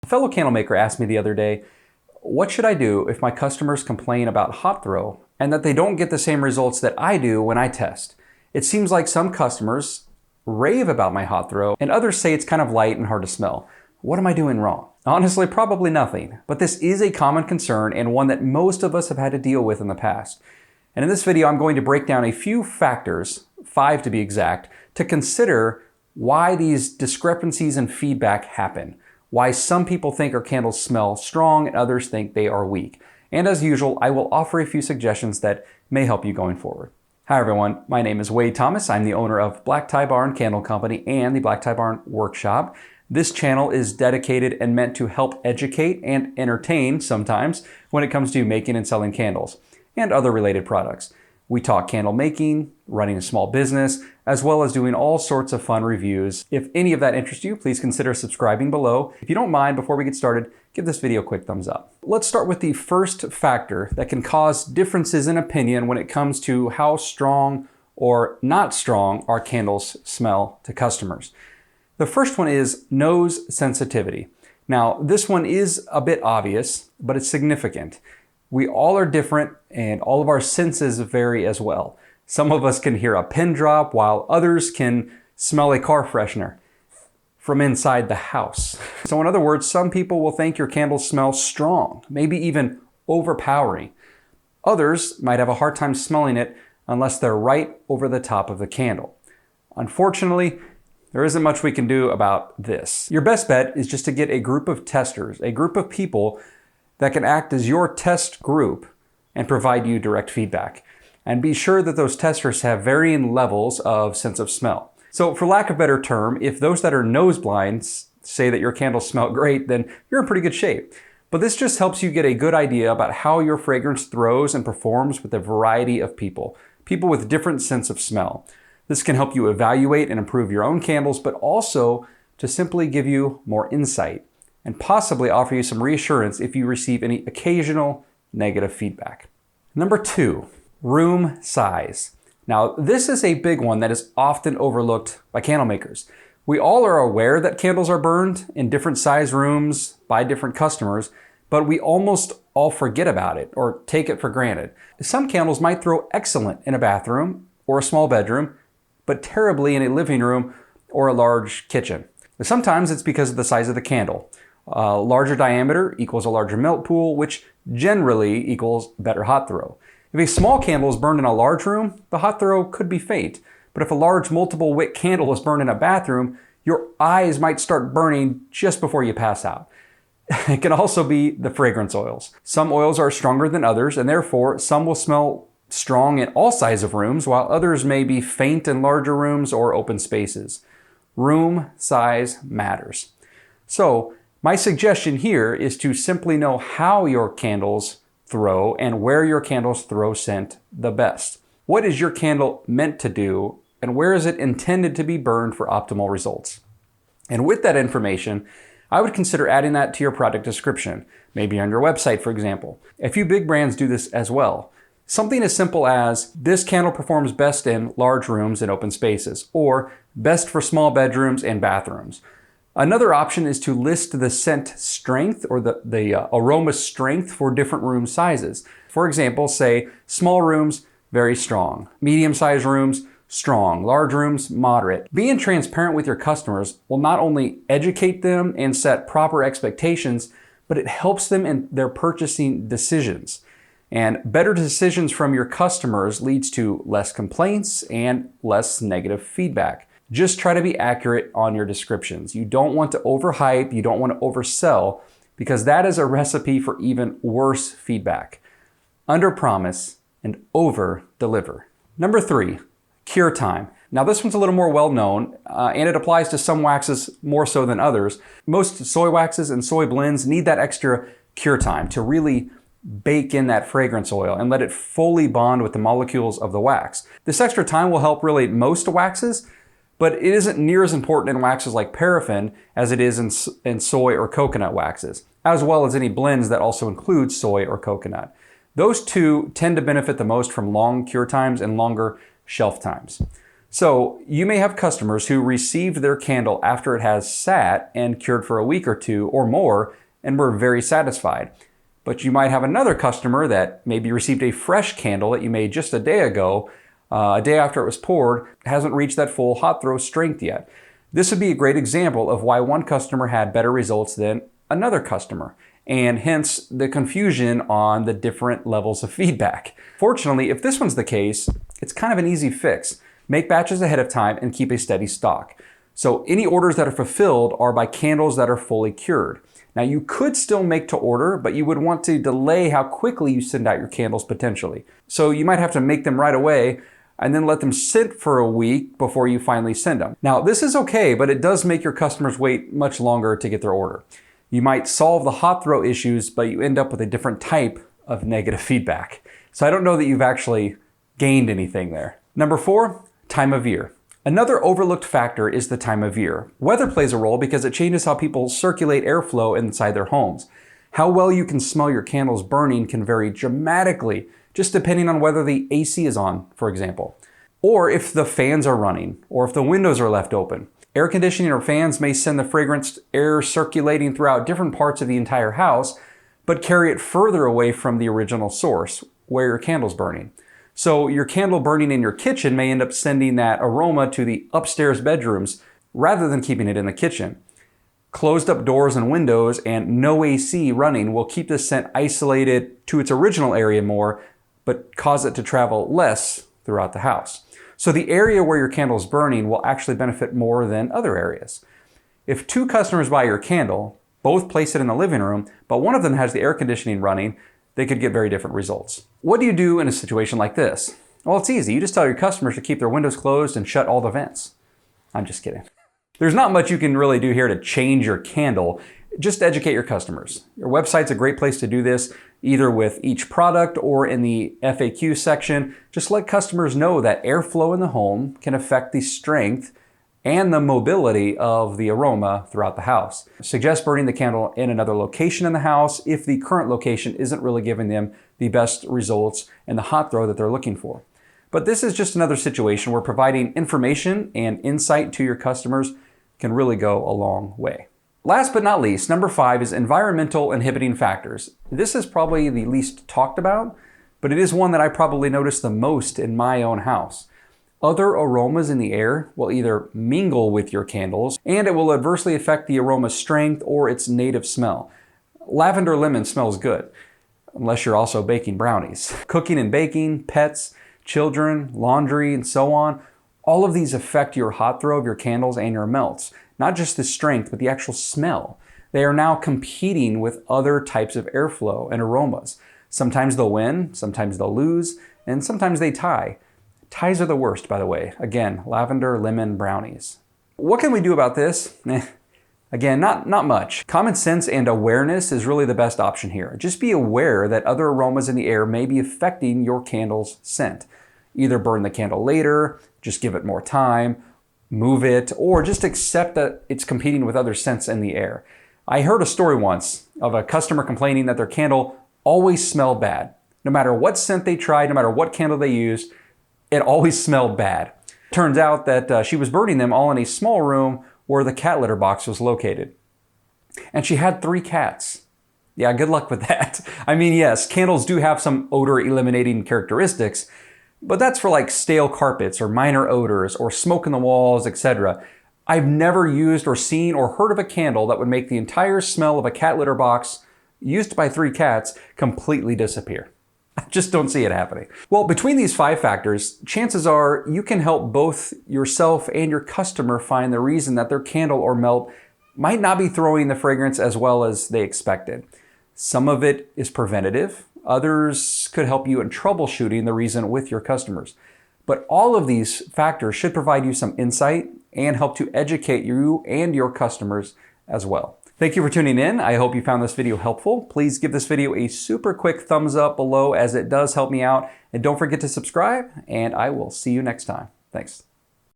A fellow candle maker asked me the other day, what should I do if my customers complain about hot throw and that they don't get the same results that I do when I test? It seems like some customers rave about my hot throw and others say it's kind of light and hard to smell. What am I doing wrong? Honestly, probably nothing, but this is a common concern and one that most of us have had to deal with in the past. And in this video, I'm going to break down a few factors, 5 to be exact, to consider why these discrepancies in feedback happen, why some people think our candles smell strong and others think they are weak. And as usual, I will offer a few suggestions that may help you going forward. Hi everyone, my name is Wade Thomas. I'm the owner of Black Tie Barn Candle Company and the Black Tie Barn Workshop. This channel is dedicated and meant to help educate and entertain sometimes when it comes to making and selling candles and other related products. We talk candle making, running a small business, as well as doing all sorts of fun reviews. If any of that interests you, please consider subscribing below. If you don't mind, before we get started, give this video a quick thumbs up. Let's start with the first factor that can cause differences in opinion when it comes to how strong or not strong our candles smell to customers. The first one is nose sensitivity. Now, this one is a bit obvious, but it's significant. We all are different and all of our senses vary as well. Some of us can hear a pin drop while others can smell a car freshener from inside the house. So in other words, some people will think your candles smell strong, maybe even overpowering. Others might have a hard time smelling it unless they're right over the top of the candle. Unfortunately, there isn't much we can do about this. Your best bet is just to get a group of testers, a group of people that can act as your test group and provide you direct feedback. And be sure that those testers have varying levels of sense of smell. So for lack of a better term, if those that are nose blinds say that your candles smell great, then you're in pretty good shape. But this just helps you get a good idea about how your fragrance throws and performs with a variety of people with different sense of smell. This can help you evaluate and improve your own candles, but also to simply give you more insight and possibly offer you some reassurance if you receive any occasional negative feedback. Number 2, room size. Now, this is a big one that is often overlooked by candle makers. We all are aware that candles are burned in different size rooms by different customers, but we almost all forget about it or take it for granted. Some candles might throw excellent in a bathroom or a small bedroom, but terribly in a living room or a large kitchen. Sometimes it's because of the size of the candle. A larger diameter equals a larger melt pool, which generally equals better hot throw. If a small candle is burned in a large room, the hot throw could be faint. But if a large multiple wick candle is burned in a bathroom, your eyes might start burning just before you pass out. It can also be the fragrance oils. Some oils are stronger than others, and therefore some will smell strong in all sizes of rooms, while others may be faint in larger rooms or open spaces. Room size matters. So, my suggestion here is to simply know how your candles throw and where your candles throw scent the best. What is your candle meant to do and where is it intended to be burned for optimal results? And with that information, I would consider adding that to your product description, maybe on your website, for example. A few big brands do this as well. Something as simple as, this candle performs best in large rooms and open spaces, or best for small bedrooms and bathrooms. Another option is to list the scent strength or the aroma strength for different room sizes. For example, say small rooms, very strong. Medium-sized rooms, strong. Large rooms, moderate. Being transparent with your customers will not only educate them and set proper expectations, but it helps them in their purchasing decisions. And better decisions from your customers leads to less complaints and less negative feedback. Just try to be accurate on your descriptions. You don't want to overhype, you don't want to oversell, because that is a recipe for even worse feedback. Under-promise and over-deliver. Number 3, cure time. Now this one's a little more well-known, and it applies to some waxes more so than others. Most soy waxes and soy blends need that extra cure time to really bake in that fragrance oil and let it fully bond with the molecules of the wax. This extra time will help really most waxes, but it isn't near as important in waxes like paraffin as it is in soy or coconut waxes, as well as any blends that also include soy or coconut. Those two tend to benefit the most from long cure times and longer shelf times. So you may have customers who received their candle after it has sat and cured for a week or two or more and were very satisfied. But you might have another customer that maybe received a fresh candle that you made just a day ago, a day after it was poured, hasn't reached that full hot throw strength yet. This would be a great example of why one customer had better results than another customer, and hence the confusion on the different levels of feedback. Fortunately, if this one's the case, it's kind of an easy fix. Make batches ahead of time and keep a steady stock. So any orders that are fulfilled are by candles that are fully cured. Now you could still make to order, but you would want to delay how quickly you send out your candles potentially. So you might have to make them right away and then let them sit for a week before you finally send them. Now this is okay, but it does make your customers wait much longer to get their order. You might solve the hot throw issues, but you end up with a different type of negative feedback. So I don't know that you've actually gained anything there. Number 4, time of year. Another overlooked factor is the time of year. Weather plays a role because it changes how people circulate airflow inside their homes. How well you can smell your candles burning can vary dramatically, just depending on whether the AC is on, for example, or if the fans are running, or if the windows are left open. Air conditioning or fans may send the fragrance air circulating throughout different parts of the entire house, but carry it further away from the original source, where your candle's burning. So your candle burning in your kitchen may end up sending that aroma to the upstairs bedrooms rather than keeping it in the kitchen. Closed up doors and windows and no AC running will keep the scent isolated to its original area more, but cause it to travel less throughout the house. So the area where your candle is burning will actually benefit more than other areas. If 2 customers buy your candle, both place it in the living room, but one of them has the air conditioning running, they could get very different results. What do you do in a situation like this? Well, it's easy. You just tell your customers to keep their windows closed and shut all the vents. I'm just kidding. There's not much you can really do here to change your candle. Just educate your customers. Your website's a great place to do this, either with each product or in the FAQ section. Just let customers know that airflow in the home can affect the strength and the mobility of the aroma throughout the house. Suggest burning the candle in another location in the house if the current location isn't really giving them the best results and the hot throw that they're looking for. But this is just another situation where providing information and insight to your customers can really go a long way. Last but not least, number 5 is environmental inhibiting factors. This is probably the least talked about, but it is one that I probably notice the most in my own house. Other aromas in the air will either mingle with your candles, and it will adversely affect the aroma's strength or its native smell. Lavender lemon smells good, unless you're also baking brownies. Cooking and baking, pets, children, laundry, and so on, all of these affect your hot throw of your candles and your melts. Not just the strength, but the actual smell. They are now competing with other types of airflow and aromas. Sometimes they'll win, sometimes they'll lose, and sometimes they tie. Ties are the worst, by the way. Again, lavender, lemon, brownies. What can we do about this? Again, not much. Common sense and awareness is really the best option here. Just be aware that other aromas in the air may be affecting your candle's scent. Either burn the candle later, just give it more time, move it, or just accept that it's competing with other scents in the air. I heard a story once of a customer complaining that their candle always smelled bad. No matter what scent they tried, no matter what candle they used, it always smelled bad. Turns out that she was burning them all in a small room where the cat litter box was located. And she had 3 cats. Yeah, good luck with that. I mean, yes, candles do have some odor eliminating characteristics, but that's for like stale carpets or minor odors or smoke in the walls, etc. I've never used or seen or heard of a candle that would make the entire smell of a cat litter box used by 3 cats completely disappear. I just don't see it happening. Well, between these 5 factors, chances are you can help both yourself and your customer find the reason that their candle or melt might not be throwing the fragrance as well as they expected. Some of it is preventative. Others could help you in troubleshooting the reason with your customers. But all of these factors should provide you some insight and help to educate you and your customers as well. Thank you for tuning in. I hope you found this video helpful. Please give this video a super quick thumbs up below as it does help me out. And don't forget to subscribe, and I will see you next time. Thanks.